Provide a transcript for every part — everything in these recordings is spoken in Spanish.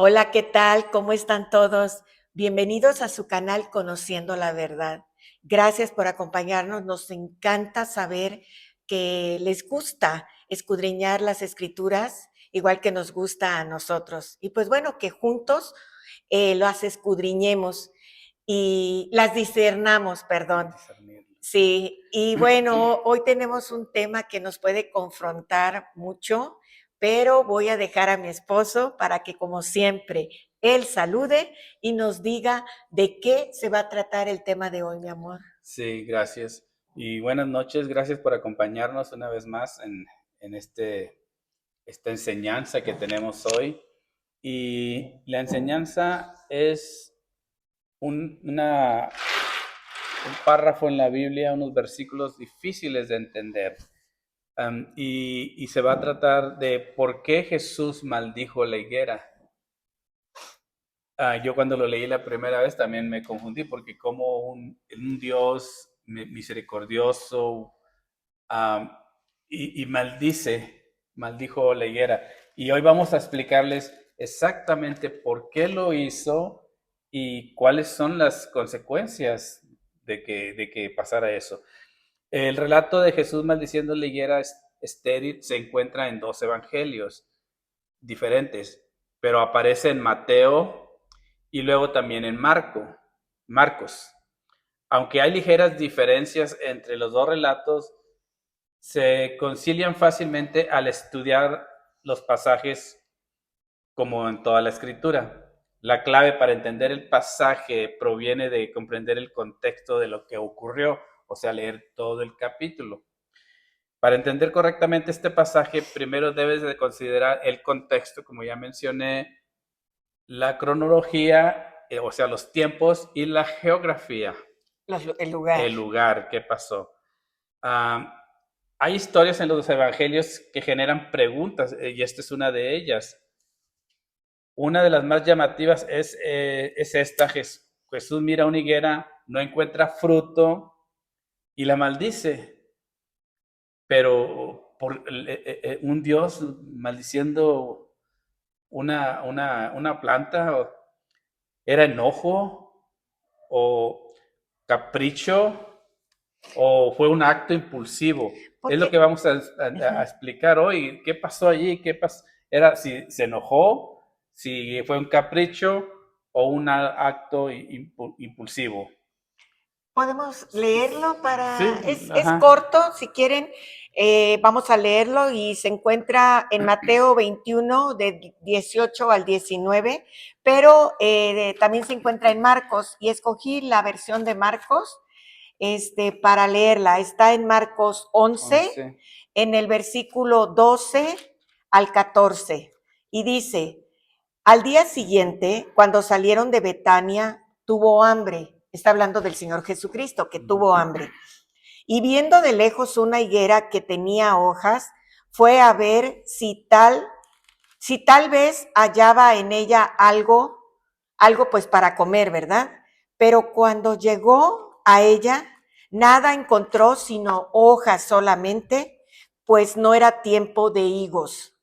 Hola, ¿qué tal? ¿Cómo están todos? Bienvenidos a su canal Conociendo la Verdad. Gracias por acompañarnos. Nos encanta saber que les gusta escudriñar las escrituras, igual que nos gusta a nosotros. Y pues bueno, que juntos las escudriñemos y las discernamos, perdón. Discernirlo. Sí, y bueno, hoy tenemos un tema que nos puede confrontar mucho, pero voy a dejar a mi esposo para que, como siempre, él salude y nos diga de qué se va a tratar el tema de hoy, mi amor. Sí, gracias. Y buenas noches, gracias por acompañarnos una vez más en esta enseñanza que tenemos hoy. Y la enseñanza es un párrafo en la Biblia, unos versículos difíciles de entender. Y se va a tratar de por qué Jesús maldijo la higuera. Yo cuando lo leí la primera vez también me confundí porque como un Dios misericordioso um, y maldijo la higuera. Y hoy vamos a explicarles exactamente por qué lo hizo y cuáles son las consecuencias de que pasara eso. El relato de Jesús maldiciendo la higuera estéril se encuentra en dos evangelios diferentes, pero aparece en Mateo y luego también en Marcos. Aunque hay ligeras diferencias entre los dos relatos, se concilian fácilmente al estudiar los pasajes como en toda la escritura. La clave para entender el pasaje proviene de comprender el contexto de lo que ocurrió, o sea, leer todo el capítulo. Para entender correctamente este pasaje, primero debes de considerar el contexto, como ya mencioné, la cronología, o sea, los tiempos y la geografía, El lugar. el lugar, qué pasó. Um, Hay historias en los evangelios que generan preguntas y esta es una de ellas. Una de las más llamativas es esta: Jesús mira una higuera, no encuentra fruto y la maldice. Pero un Dios maldiciendo una planta, ¿era enojo o capricho o fue un acto impulsivo? Es lo que Porque, vamos a explicar hoy. ¿Qué pasó allí? ¿Qué pasó? Era si se enojó, si fue un capricho o un acto impulsivo. podemos leerlo Sí, es ajá. corto, si quieren, vamos a leerlo y se encuentra en Mateo 21, de 18 al 19, pero también se encuentra en Marcos y escogí la versión de Marcos para leerla. Está en Marcos 11, 11. en el versículo 12 al 14, y dice: al día siguiente, cuando salieron de Betania, tuvo hambre. Está hablando del Señor Jesucristo, que tuvo hambre. Y viendo de lejos una higuera que tenía hojas, fue a ver si tal vez hallaba en ella algo pues para comer, ¿verdad? Pero cuando llegó a ella, nada encontró sino hojas solamente, pues no era tiempo de higos.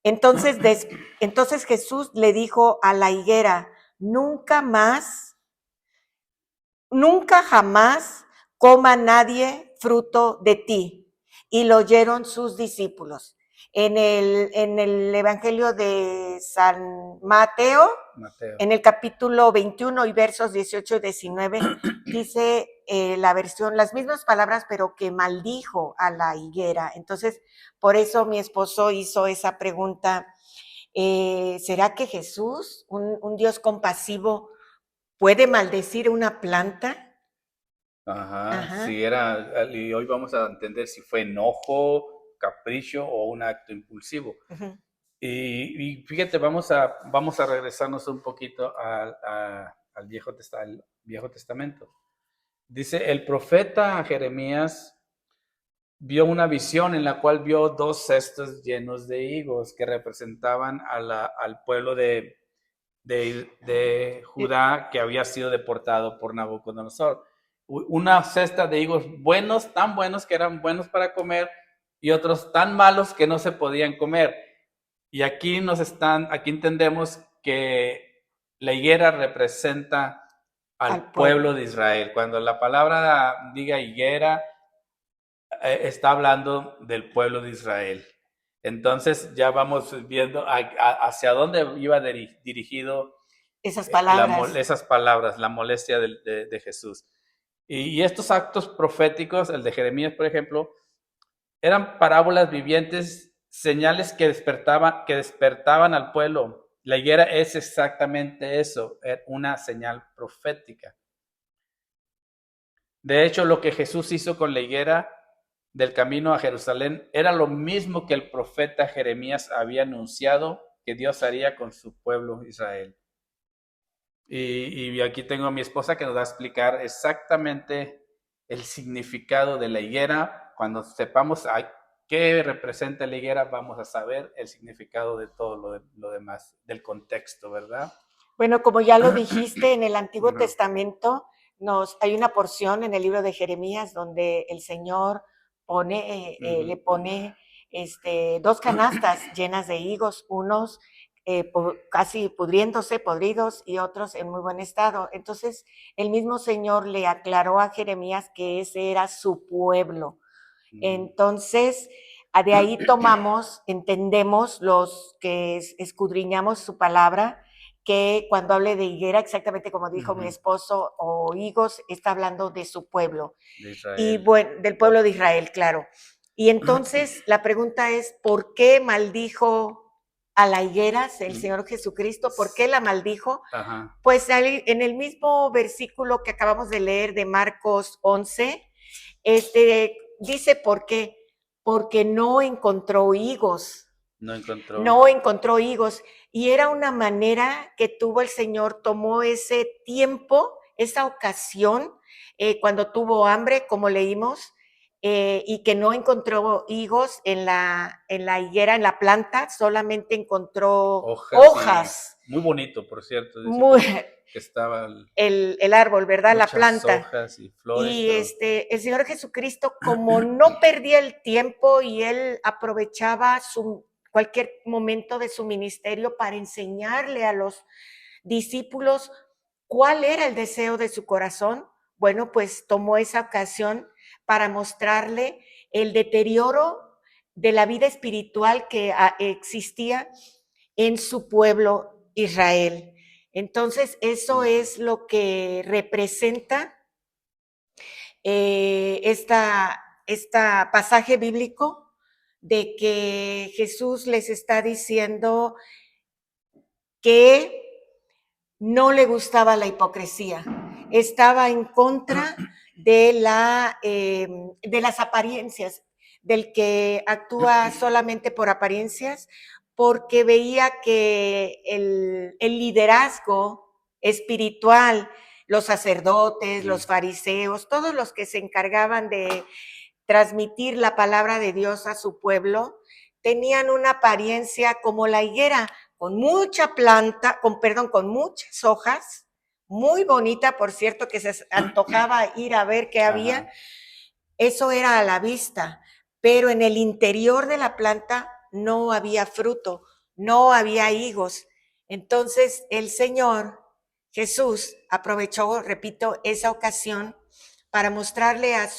Entonces, entonces Jesús le dijo a la higuera: nunca más, nunca jamás coma nadie fruto de ti. Y lo oyeron sus discípulos. En el Evangelio de San Mateo, Mateo. en el capítulo 21 y versos 18 y 19, dice la versión, las mismas palabras, pero que maldijo a la higuera. Entonces, por eso mi esposo hizo esa pregunta: ¿será que Jesús, un Dios compasivo, puede maldecir una planta? Ajá, Ajá. y hoy vamos a entender si fue enojo, capricho o un acto impulsivo. Uh-huh. Y fíjate, vamos a regresarnos un poquito al Viejo Testamento. Dice, el profeta Jeremías vio una visión en la cual vio dos cestos llenos de higos que representaban al pueblo de Judá que había sido deportado por Nabucodonosor. Una cesta de higos buenos, tan buenos que eran buenos para comer, y otros tan malos que no se podían comer. Y aquí entendemos que la higuera representa al pueblo de Israel. Cuando la palabra diga higuera, está hablando del pueblo de Israel. Entonces ya vamos viendo hacia dónde iba dirigido esas palabras. esas palabras, la molestia de Jesús. Y estos actos proféticos, el de Jeremías, por ejemplo, eran parábolas vivientes, señales que despertaban al pueblo. La higuera es exactamente eso, una señal profética. De hecho, lo que Jesús hizo con la higuera del camino a Jerusalén era lo mismo que el profeta Jeremías había anunciado que Dios haría con su pueblo Israel. Y aquí tengo a mi esposa que nos va a explicar exactamente el significado de la higuera. Cuando sepamos qué representa la higuera, vamos a saber el significado de todo lo demás, del contexto, ¿verdad? Bueno, como ya lo dijiste, en el Antiguo Testamento hay una porción en el libro de Jeremías donde el Señor le pone 2 canastas llenas de higos, unos casi pudriéndose, podridos, y otros en muy buen estado. Entonces, el mismo Señor le aclaró a Jeremías que ese era su pueblo. Entonces, de ahí entendemos los que escudriñamos su palabra, que cuando hable de higuera, exactamente como dijo mi esposo, o higos, está hablando de su pueblo. De Israel. Y bueno, del pueblo de Israel, claro. Y entonces la pregunta es, ¿por qué maldijo a la higuera el Señor Jesucristo? ¿Por qué la maldijo? Ajá. Pues en el mismo versículo que acabamos de leer de Marcos 11, dice por qué. Porque no encontró higos. No encontró higos. Y era una manera que tuvo el Señor, tomó ese tiempo, esa ocasión, cuando tuvo hambre, como leímos, y que no encontró higos en la higuera, en la planta, solamente encontró hojas. Muy bonito, por cierto. Muy, que estaba el árbol, ¿verdad? La planta. Hojas y flores. Y el Señor Jesucristo, como no perdía el tiempo y él aprovechaba cualquier momento de su ministerio para enseñarle a los discípulos cuál era el deseo de su corazón, bueno, pues tomó esa ocasión para mostrarle el deterioro de la vida espiritual que existía en su pueblo Israel. Entonces, eso es lo que representa esta pasaje bíblico de que Jesús les está diciendo que no le gustaba la hipocresía, estaba en contra de las apariencias, del que actúa solamente por apariencias, porque veía que el liderazgo espiritual, los sacerdotes, los fariseos, todos los que se encargaban de transmitir la palabra de Dios a su pueblo, tenían una apariencia como la higuera, con mucha planta, con muchas hojas, muy bonita, por cierto, que se antojaba ir a ver qué había. Ajá. Eso era a la vista, pero en el interior de la planta no había fruto, no había higos. Entonces el Señor Jesús aprovechó, repito, esa ocasión para mostrarle a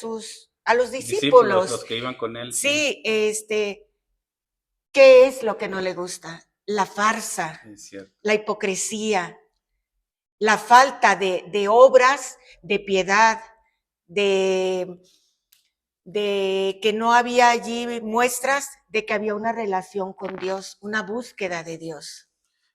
los discípulos, los que iban con él. Sí, ¿qué es lo que no le gusta? La farsa, la hipocresía, la falta de obras, de piedad, de que no había allí muestras de que había una relación con Dios, una búsqueda de Dios.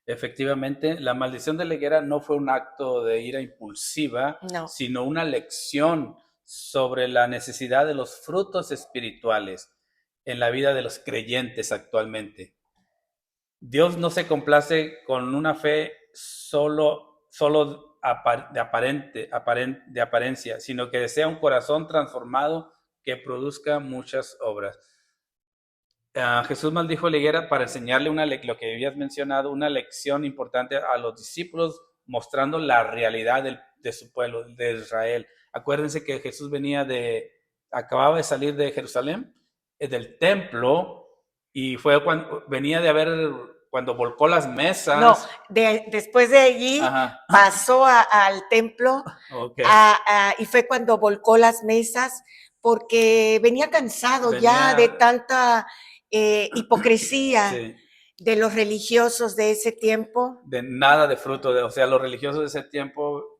Efectivamente, la maldición de la higuera no fue un acto de ira impulsiva, No. Sino una lección sobre la necesidad de los frutos espirituales en la vida de los creyentes actualmente. Dios no se complace con una fe solo de apariencia, sino que desea un corazón transformado que produzca muchas obras. Jesús maldijo la higuera para enseñarle lo que habías mencionado, una lección importante a los discípulos, mostrando la realidad de su pueblo, de Israel. Acuérdense que Jesús acababa de salir de Jerusalén, del templo, y fue cuando venía de haber cuando volcó las mesas. No, después de allí Ajá. pasó al templo Okay. y fue cuando volcó las mesas porque venía cansado ya de Venía, tanta hipocresía sí, de los religiosos de ese tiempo. de nada de fruto. O sea, los religiosos de ese tiempo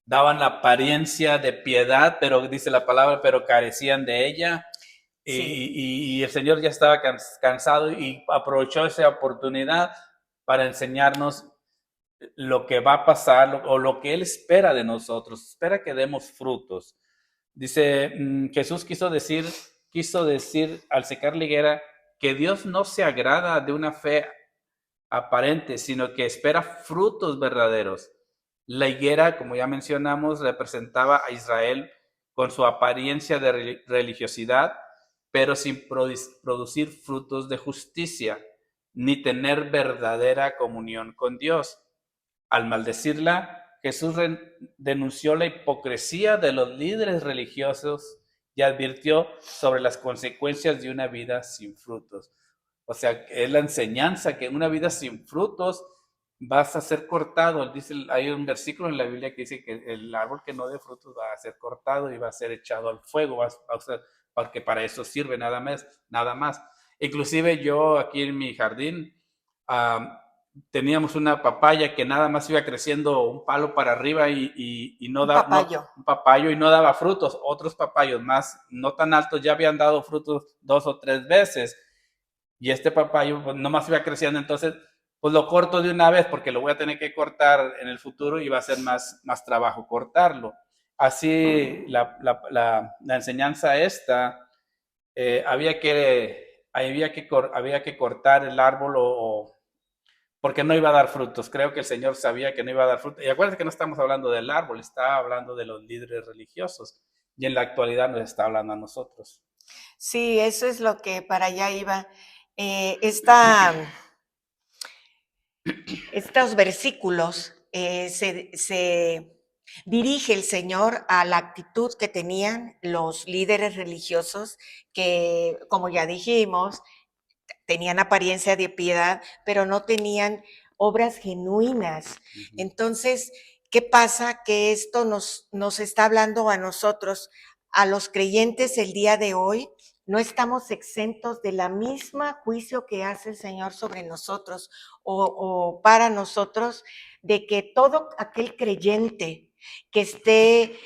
daban la apariencia de piedad, pero dice la palabra, pero carecían de ella. Sí. Y el Señor ya estaba cansado y aprovechó esa oportunidad para enseñarnos lo que va a pasar o lo que Él espera de nosotros. Espera que demos frutos. Dice, Jesús quiso decir al secar la higuera que Dios no se agrada de una fe aparente, sino que espera frutos verdaderos. La higuera, como ya mencionamos, representaba a Israel con su apariencia de religiosidad, pero sin producir frutos de justicia, ni tener verdadera comunión con Dios. Al maldecirla, Jesús denunció la hipocresía de los líderes religiosos y advirtió sobre las consecuencias de una vida sin frutos. O sea, es la enseñanza que en una vida sin frutos vas a ser cortado. Dice, hay un versículo en la Biblia que dice que el árbol que no dé frutos va a ser cortado y va a ser echado al fuego, porque para eso sirve nada más, nada más. Inclusive yo aquí en mi jardín teníamos una papaya que nada más iba creciendo un palo para arriba y no Un daba papayo. un papayo y no daba frutos. Otros papayos más no tan altos ya habían dado frutos 2 o 3 veces y este papayo pues, nomás iba creciendo, entonces pues lo corto de una vez porque lo voy a tener que cortar en el futuro y va a ser más trabajo cortarlo. Así la enseñanza esta, había que cortar el árbol porque no iba a dar frutos. Creo que el Señor sabía que no iba a dar frutos. Y acuérdense que no estamos hablando del árbol, está hablando de los líderes religiosos. Y en la actualidad nos está hablando a nosotros. Sí, eso es lo que para allá iba. Estos versículos se dirige el Señor a la actitud que tenían los líderes religiosos que, como ya dijimos, tenían apariencia de piedad, pero no tenían obras genuinas. Entonces, ¿qué pasa? Que esto nos está hablando a nosotros, a los creyentes el día de hoy. No estamos exentos de la misma juicio que hace el Señor sobre nosotros o para nosotros, de que todo aquel creyente que esté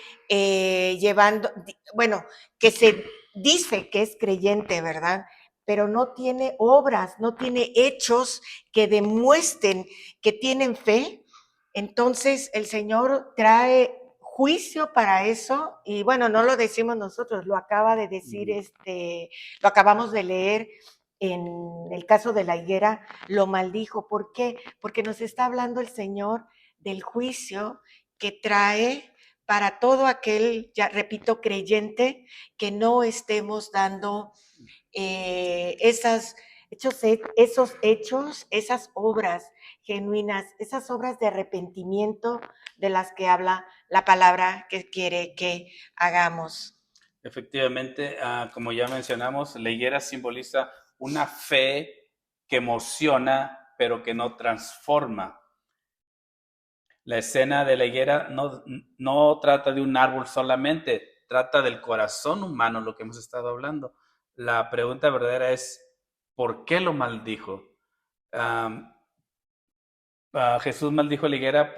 llevando, bueno, que se dice que es creyente, ¿verdad? Pero no tiene obras, no tiene hechos que demuestren que tienen fe, entonces el Señor trae juicio para eso y bueno, no lo decimos nosotros, lo acaba de decir lo acabamos de leer en el caso de la higuera, lo maldijo. ¿Por qué? Porque nos está hablando el Señor del juicio que trae para todo aquel, ya repito, creyente, que no estemos dando esos hechos, esas obras genuinas, esas obras de arrepentimiento de las que habla la palabra que quiere que hagamos. Efectivamente, como ya mencionamos, la higuera simboliza una fe que emociona, pero que no transforma. La escena de la higuera no trata de un árbol solamente, trata del corazón humano, lo que hemos estado hablando. La pregunta verdadera es, ¿por qué lo maldijo? Um, Jesús maldijo la higuera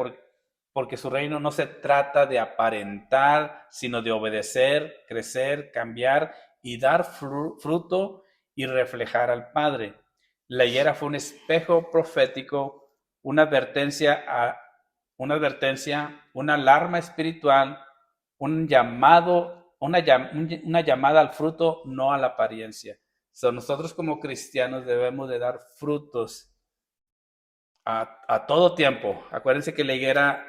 porque su reino no se trata de aparentar, sino de obedecer, crecer, cambiar y dar fruto y reflejar al Padre. La higuera fue un espejo profético, una advertencia, una alarma espiritual, un llamado, una llamada al fruto, no a la apariencia. Nosotros como cristianos debemos de dar frutos a todo tiempo. Acuérdense que la higuera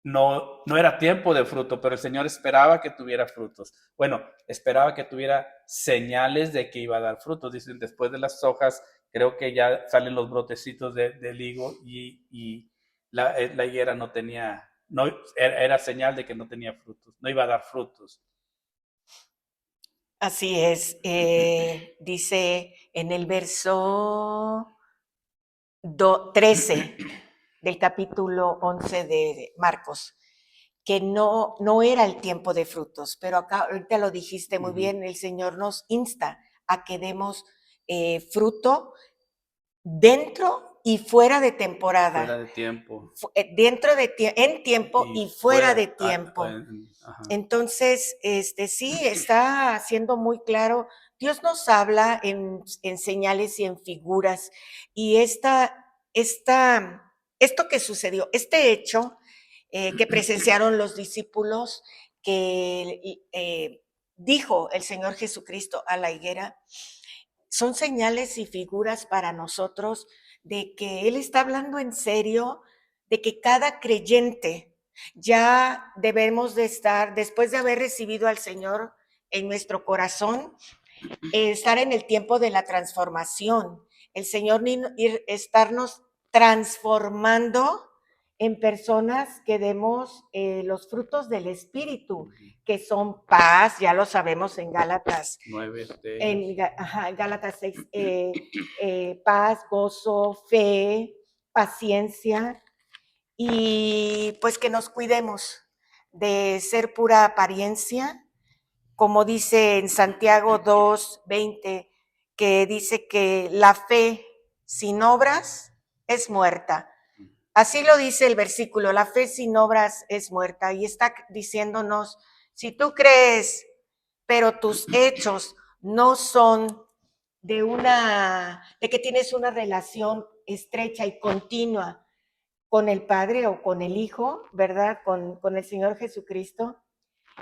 no era tiempo de fruto, pero el Señor esperaba que tuviera frutos. Bueno, esperaba que tuviera señales de que iba a dar frutos. Dicen, después de las hojas, creo que ya salen los brotecitos del higo y la higuera no tenía, no, era señal de que no tenía frutos, no iba a dar frutos. Así es. Dice en el verso 13 del capítulo 11 de Marcos, que no era el tiempo de frutos, pero acá ahorita lo dijiste muy bien, el Señor nos insta a que demos fruto dentro y fuera de temporada. Fuera de tiempo. En tiempo y fuera de tiempo. Ajá. Entonces, sí, está siendo muy claro. Dios nos habla en señales y en figuras. Y esto que sucedió, este hecho que presenciaron los discípulos, que dijo el Señor Jesucristo a la higuera, son señales y figuras para nosotros de que Él está hablando en serio, de que cada creyente ya debemos de estar, después de haber recibido al Señor en nuestro corazón, estar en el tiempo de la transformación. El Señor estarnos transformando en personas que demos los frutos del Espíritu, que son paz, ya lo sabemos en Gálatas 9 en Gálatas 6, paz, gozo, fe, paciencia, y pues que nos cuidemos de ser pura apariencia, como dice en Santiago 2:20, que dice que la fe sin obras es muerta. Así lo dice el versículo, la fe sin obras es muerta, y está diciéndonos, si tú crees, pero tus hechos no son de que tienes una relación estrecha y continua con el Padre o con el Hijo, ¿verdad? Con el Señor Jesucristo,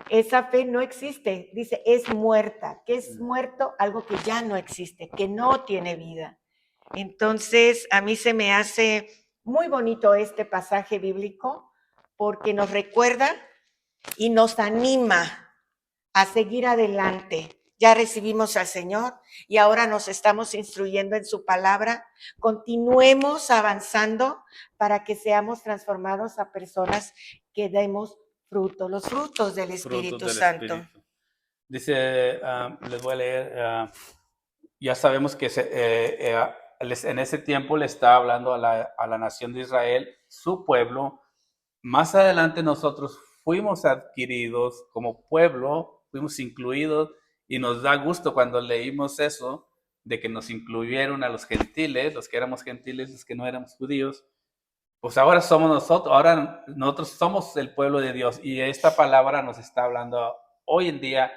esa fe no existe. Dice, es muerta. ¿Qué es muerto? Algo que ya no existe, que no tiene vida. Entonces, a mí se me hace muy bonito este pasaje bíblico porque nos recuerda y nos anima a seguir adelante. Ya recibimos al Señor y ahora nos estamos instruyendo en su palabra. Continuemos avanzando para que seamos transformados a personas que demos fruto, los frutos del Espíritu Santo. Espíritu. Dice, les voy a leer, ya sabemos que en ese tiempo le está hablando a la nación de Israel, su pueblo. Más adelante nosotros fuimos adquiridos como pueblo, fuimos incluidos, y nos da gusto cuando leímos eso, de que nos incluyeron a los gentiles, los que éramos gentiles, los que no éramos judíos. Pues ahora somos nosotros, ahora nosotros somos el pueblo de Dios, y esta palabra nos está hablando hoy en día,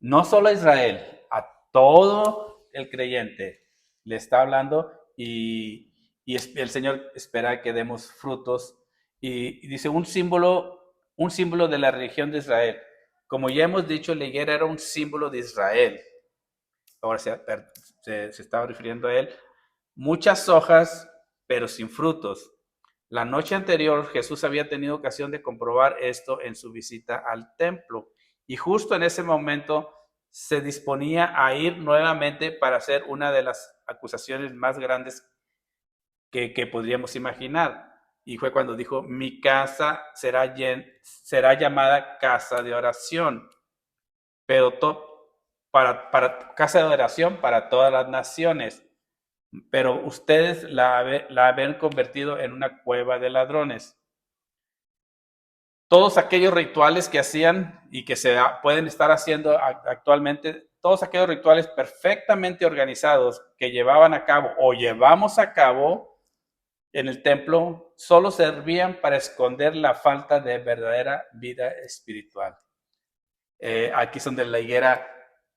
no solo a Israel, a todo el creyente le está hablando, y el Señor espera que demos frutos. Y dice un símbolo de la religión de Israel. Como ya hemos dicho, la higuera era un símbolo de Israel. Ahora se estaba refiriendo a él. Muchas hojas, pero sin frutos. La noche anterior Jesús había tenido ocasión de comprobar esto en su visita al templo, y justo en ese momento se disponía a ir nuevamente para hacer una de las acusaciones más grandes que podríamos imaginar. Y fue cuando dijo, mi casa será llamada casa de oración, pero para casa de oración para todas las naciones. Pero ustedes la habían convertido en una cueva de ladrones. Todos aquellos rituales que hacían y que se pueden estar haciendo actualmente, todos aquellos rituales perfectamente organizados que llevaban a cabo o llevamos a cabo en el templo, solo servían para esconder la falta de verdadera vida espiritual. Aquí son de la higuera,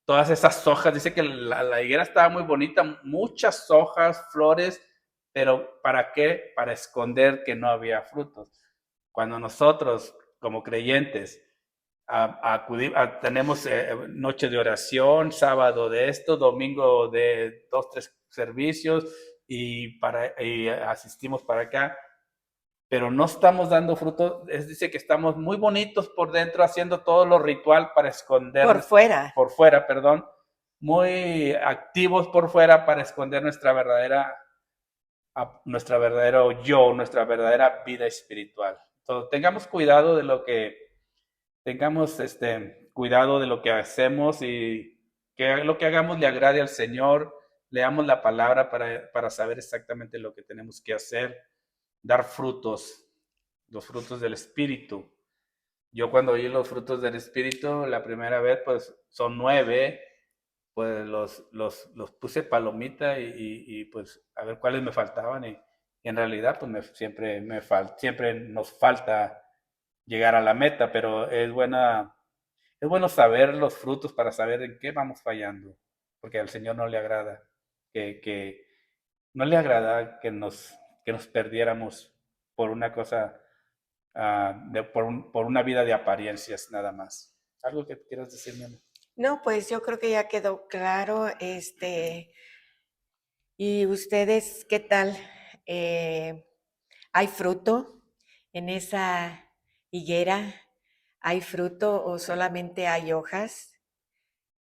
todas esas hojas, dice que la higuera estaba muy bonita, muchas hojas, flores, pero ¿para qué? Para esconder que no había frutos. Cuando nosotros, como creyentes, tenemos noche de oración, sábado de esto, domingo de 2, 3 servicios, y asistimos para acá, pero no estamos dando fruto. Dice que estamos muy bonitos por dentro, haciendo todo lo ritual para esconder por fuera, perdón, muy activos por fuera para esconder nuestro verdadero yo, nuestra verdadera vida espiritual. Entonces, tengamos cuidado de lo que hacemos, y que lo que hagamos le agrade al Señor, leamos la palabra para saber exactamente lo que tenemos que hacer, dar frutos, los frutos del Espíritu. Yo cuando oí los frutos del Espíritu la primera vez, pues son 9, pues los puse palomita y, pues a ver cuáles me faltaban y en realidad pues siempre nos falta llegar a la meta, pero es bueno saber los frutos para saber en qué vamos fallando, porque al Señor no le agrada que no le agrada que nos perdiéramos por una cosa, por una vida de apariencias nada más. ¿Algo que quieras decir, mi amor? No, pues yo creo que ya quedó claro, ¿y ustedes qué tal? Eh, ¿Hay fruto en esa higuera? ¿Hay fruto o solamente hay hojas?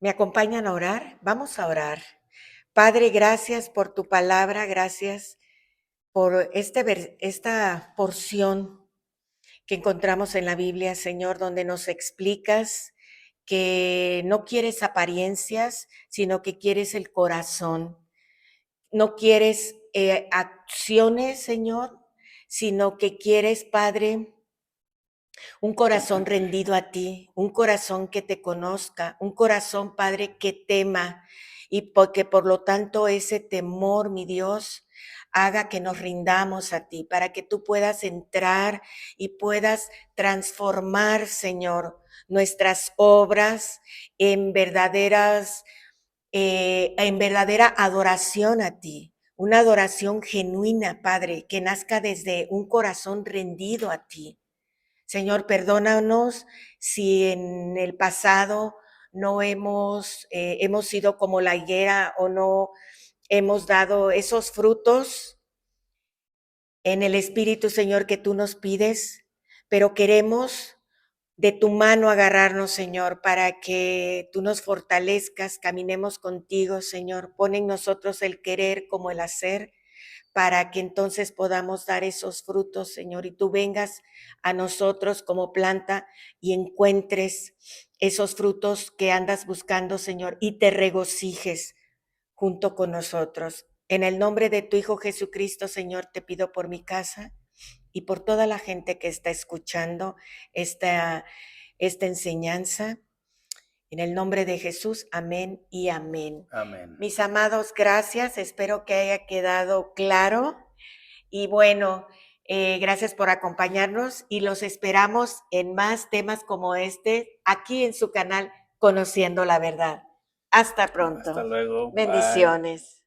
¿Me acompañan a orar? Vamos a orar. Padre, gracias por tu palabra, gracias por esta porción que encontramos en la Biblia, Señor, donde nos explicas que no quieres apariencias, sino que quieres el corazón. No quieres acciones, Señor, sino que quieres, Padre, un corazón rendido a ti, un corazón que te conozca, un corazón, Padre, que tema y porque por lo tanto ese temor, mi Dios, haga que nos rindamos a ti, para que tú puedas entrar y puedas transformar, Señor, nuestras obras en en verdadera adoración a ti, una adoración genuina, Padre, que nazca desde un corazón rendido a ti. Señor, perdónanos si en el pasado no hemos sido como la higuera o no hemos dado esos frutos en el Espíritu, Señor, que tú nos pides, pero queremos de tu mano agarrarnos, Señor, para que tú nos fortalezcas, caminemos contigo, Señor. Pon en nosotros el querer como el hacer, para que entonces podamos dar esos frutos, Señor, y tú vengas a nosotros como planta y encuentres esos frutos que andas buscando, Señor, y te regocijes junto con nosotros. En el nombre de tu Hijo Jesucristo, Señor, te pido por mi casa y por toda la gente que está escuchando esta enseñanza. En el nombre de Jesús, amén y amén. Amén. Mis amados, gracias. Espero que haya quedado claro. Y bueno, gracias por acompañarnos y los esperamos en más temas como este aquí en su canal Conociendo la Verdad. Hasta Hasta pronto. luego. Bye. Bendiciones.